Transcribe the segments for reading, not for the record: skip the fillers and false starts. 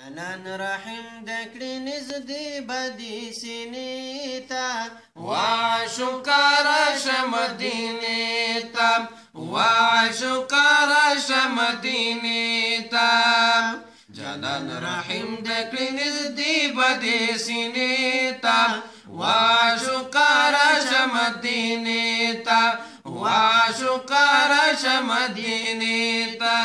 جانان رحم دکړي نزدې بدې سینې ته واشکر شمدینې ته واشکر شمدینې ته جانان رحم دکړي نزدې بدې سینې ته واشکر شمدینې ته واشکر شمدینې ته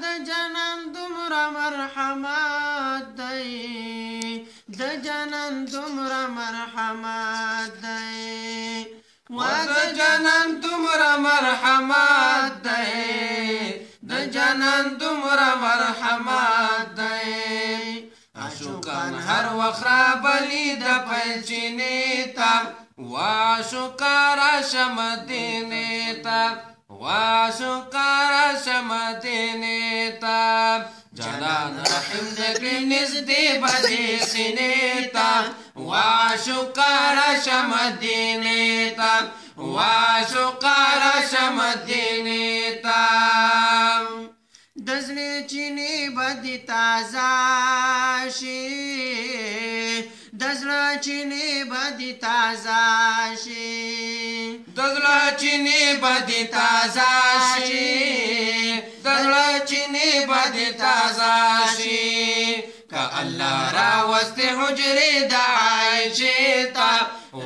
د جانان دومره مرحمت دی د جانان دومره مرحمت دی د جانان دومره مرحمت دی د جانان دومره مرحمت دی عاشقان هر وخت رابلي د پیلچینې ته واشکر شمدینې ته واشکر شمدینې ته جانان رحم دکړي نزدې بدې سینې ته واشکر شمدینې ته واشکر شمدینې ته د زړه چینې بدې تازه شي د زړه چینې بدې تازه شي د زړه چینې بدې تازه شي د زړه چینې بدې تازه شي که الله راوستې حجرې د عایشې ته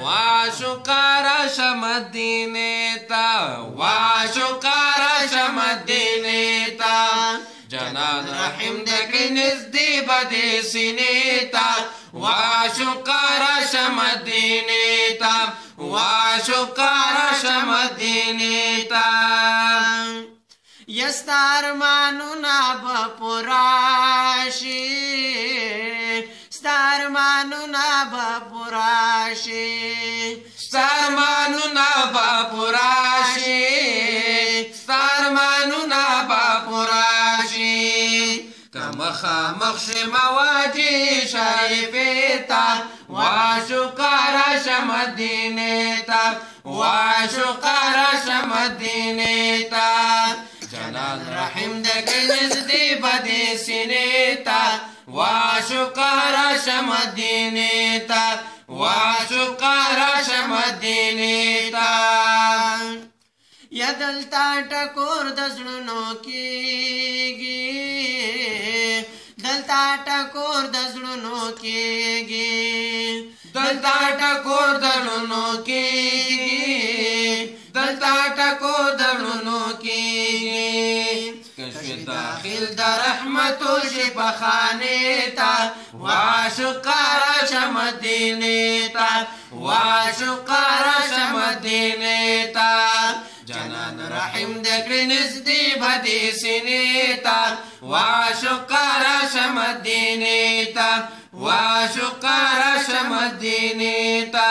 واشکر شمدینې ته واشکر شمدینې ته جانان رحم دکړي نزدې بدې سینې ته واشکر شمدینې ته واشکر شمدینې ته یستا ارمانونه به پوره شي ستا ارمانونه به پوره شي ستا ارمانونه به پوره شي ستا ارمانونه به پوره شي که مخامخ شي مواجې شریفې ته واشکر شمدینې ته واشکر شمدینې ته جانان رحم دکړي نزدې بدې سینې ته واشکر شمدینې ته واشکر شمدینې ته یا دلته ټکور د زړونو کېږي دلته ټکور د زړونو کېږي دلته ټکور د زړونو کېږي دلته ټکور د زړونو کېږي کشف داخل د رحمتو شفا خانې ته واشکر شمدینې ته واشکر شمدینې ته جانان رحم دکړي نزدې بدې سینې ته واشکر شمدینې ته واشکر شمدینې ته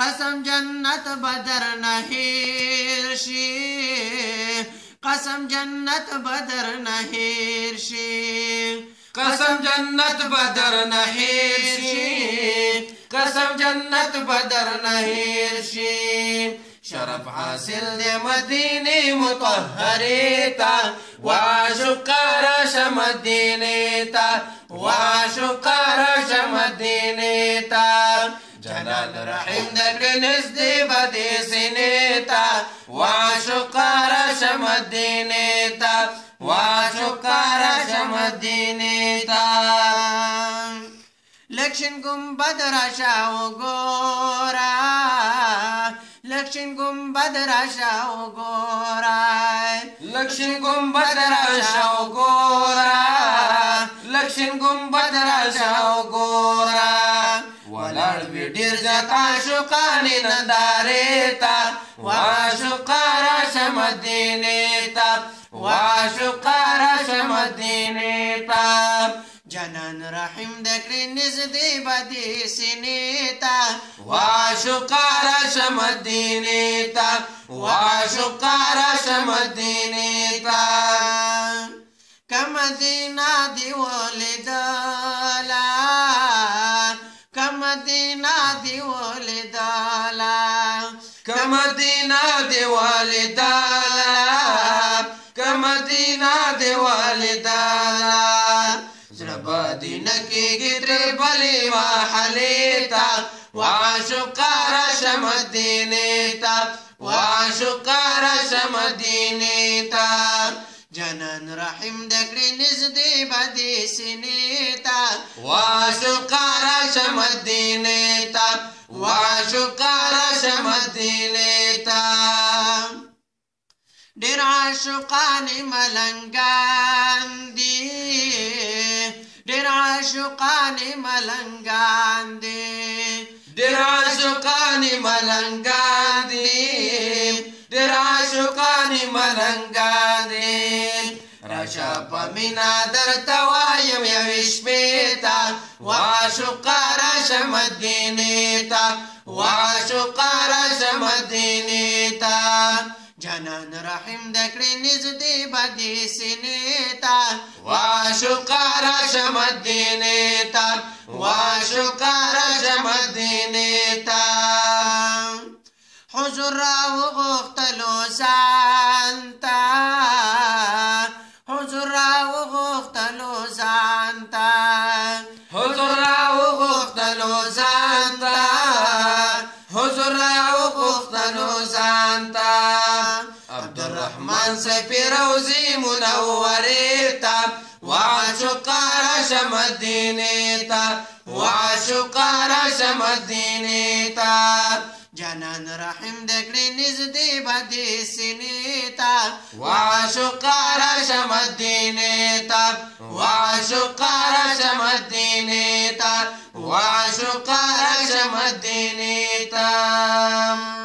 قسم جنت بدر نه هیر شي قسم جنت بدر نه هیر شي قسم جنت بدر نه هیر شي قسم جنت بدر نه هیر شي شرف حاصل دے مدینه مطهره تا واشکر شمدینه تا واشکر شمدینه تا جلال رحم دکړي نزدې بدې سینې ته واشکر شمدینې ته واشکر شمدینې ته لکشن گنبد راشا وګورا لکشن گنبد راشا وګورا لکشن گنبد راشا وګورا لکشن گنبد راشا وګورا ولړ وی ډیر زیات عاشقان ندارې تا واشکر شمدینې تا واشکر شمدینې تا جانان رحم دکړي نزدې بدې سینې ته واشکر شمدینې تا واشکر شمدینې تا کمدینه دی ولیدلا کمدینه دی ولیدلا کمدینه دی ولیدلا کمدینه دی ولیدلا کیږي ترې بلې محلې ته وعاشقه راشه مدینې ته وعاشقه راشه مدینې ته جانان رحم دکړې نږدې به دې سینې ته وعاشقه راشه مدینې ته وعاشقه راشه مدینې ته ډېر عاشقان ملنګان دي ډېر عاشقان ملنګان دي ډېر عاشقان ملنګان دي ډېر عاشقان ملنګان دي راشه په مینا درته وایم یوې شپې ته وعاشقه راشه مدینې ته وعاشقه راشه مدینې ته جانان رحم دکړې نږدې به دې سینې ته وعاشقه راشه مدینې ته وعاشقه راشه مدینې ته حضور راوغوښتلو ځان ته حضور راوغوښتلو ځان ته حضور راوغوښتلو ځان ته حضور راوغوښتلو ځان ته عبدالرحمن صفی روضې منورې ته وعاشقه راشه مدینې ته وعاشقه راشه مدینې ته جانان رحم دکړې نږدې به دې سینې ته وعاشقه راشه مدینې ته وعاشقه راشه مدینې ته وعاشقه راشه مدینې ته